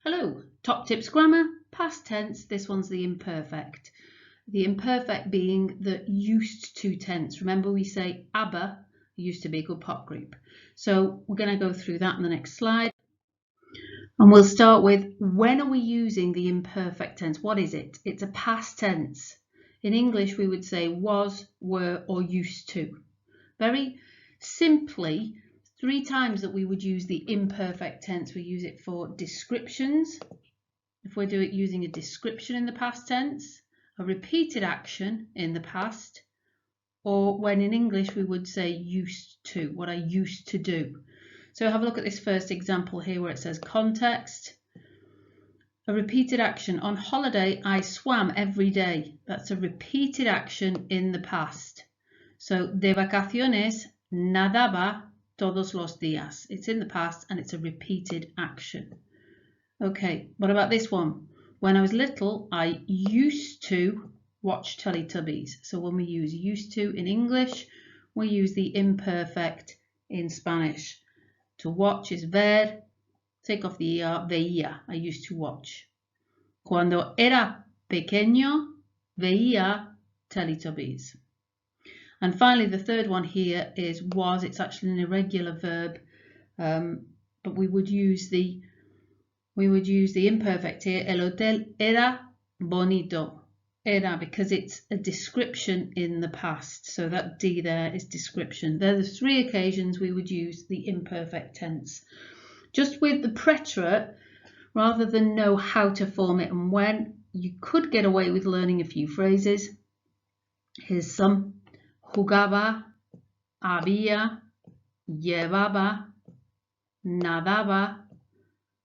Hello, Top Tips Grammar, past tense. This one's the imperfect. The imperfect being the used to tense. Remember we say ABBA used to be a good pop group. So we're going to go through that in the next slide. And we'll start with, when are we using the imperfect tense? What is it? It's a past tense. In English we would say was, were, or used to. Very simply, 3 times that we would use the imperfect tense. We use it for descriptions, if we're using a description in the past tense, a repeated action in the past, or when in English we would say used to, what I used to do. So have a look at this first example here where it says context. A repeated action. On holiday, I swam every day. That's a repeated action in the past. So de vacaciones nadaba todos los días. It's in the past and it's a repeated action. Okay, what about this one? When I was little, I used to watch Teletubbies. So when we use used to in English, we use the imperfect in Spanish. To watch is ver, take off the er, veía. I used to watch. Cuando era pequeño, veía Teletubbies. And finally, the third one here is was. It's actually an irregular verb, but we would use the imperfect here. El hotel era bonito. Era, because it's a description in the past. So that D there is description. They're the 3 occasions we would use the imperfect tense. Just with the preterite, rather than know how to form it and when, you could get away with learning a few phrases. Here's some. Jugaba, había, llevaba, nadaba,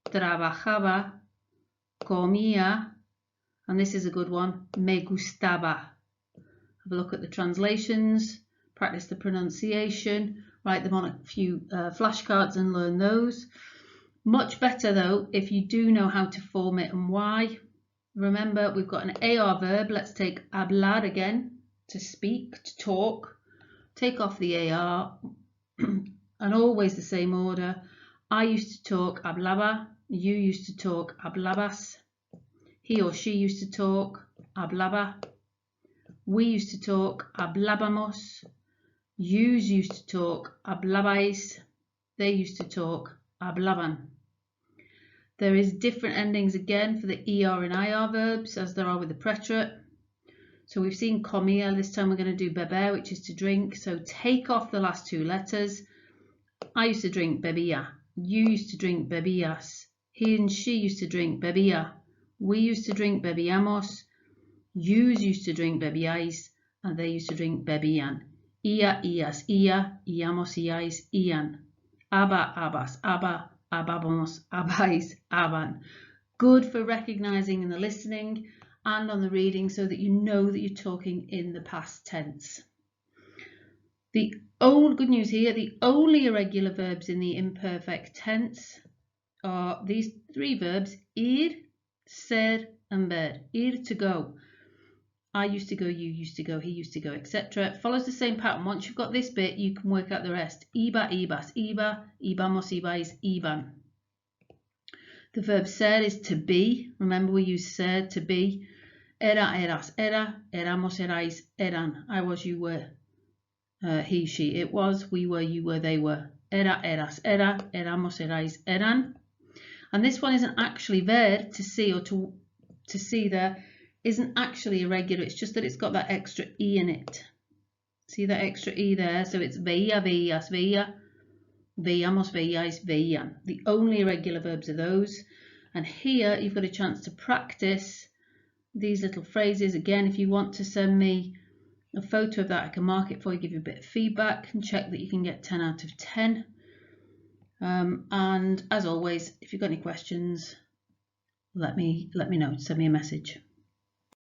trabajaba, comía, and this is a good one, me gustaba. Have a look at the translations, practice the pronunciation, write them on a few flashcards and learn those. Much better though if you do know how to form it and why. Remember, we've got an AR verb. Let's take hablar again. To speak, to talk, take off the AR, and always the same order. I used to talk, hablaba. You used to talk, hablabas. He or she used to talk, hablaba. We used to talk, hablábamos. Yous used to talk, hablabais. They used to talk, hablaban. There is different endings again for the ER and IR verbs as there are with the preterite. So we've seen comía, this time we're going to do beber, which is to drink. So take off the last 2 letters. I used to drink bebía. You used to drink bebías. He and she used to drink bebía. We used to drink bebíamos. Yous used to drink bebíais. And they used to drink bebían. Ia, ias, ia. Iamos, iais, ian. Aba, abas, aba. Ababamos, abais, aban. Good for recognizing in the listening and on the reading, so that you know that you're talking in the past tense. The good news here, the only irregular verbs in the imperfect tense are these 3 verbs, ir, ser, and ver. Ir, to go. I used to go, you used to go, he used to go, etc. It follows the same pattern. Once you've got this bit, you can work out the rest. Iba, ibas, iba, ibamos, ibais, iban. The verb ser is to be. Remember, we use ser, to be. Era, eras, era. Éramos, erais, eran. I was, you were. He, she, it was. We were, you were, they were. Era, eras, era. Éramos, erais, eran. And this one isn't actually ver, to see, or to see there, isn't actually irregular. It's just that it's got that extra E in it. See that extra E there? So it's veía, veías, veía. Veíamos, veíais, veían. The only irregular verbs are those. And here you've got a chance to practice these little phrases. Again, if you want to send me a photo of that, I can mark it for you, give you a bit of feedback and check that you can get 10 out of 10. And as always, if you've got any questions, let me know. Send me a message.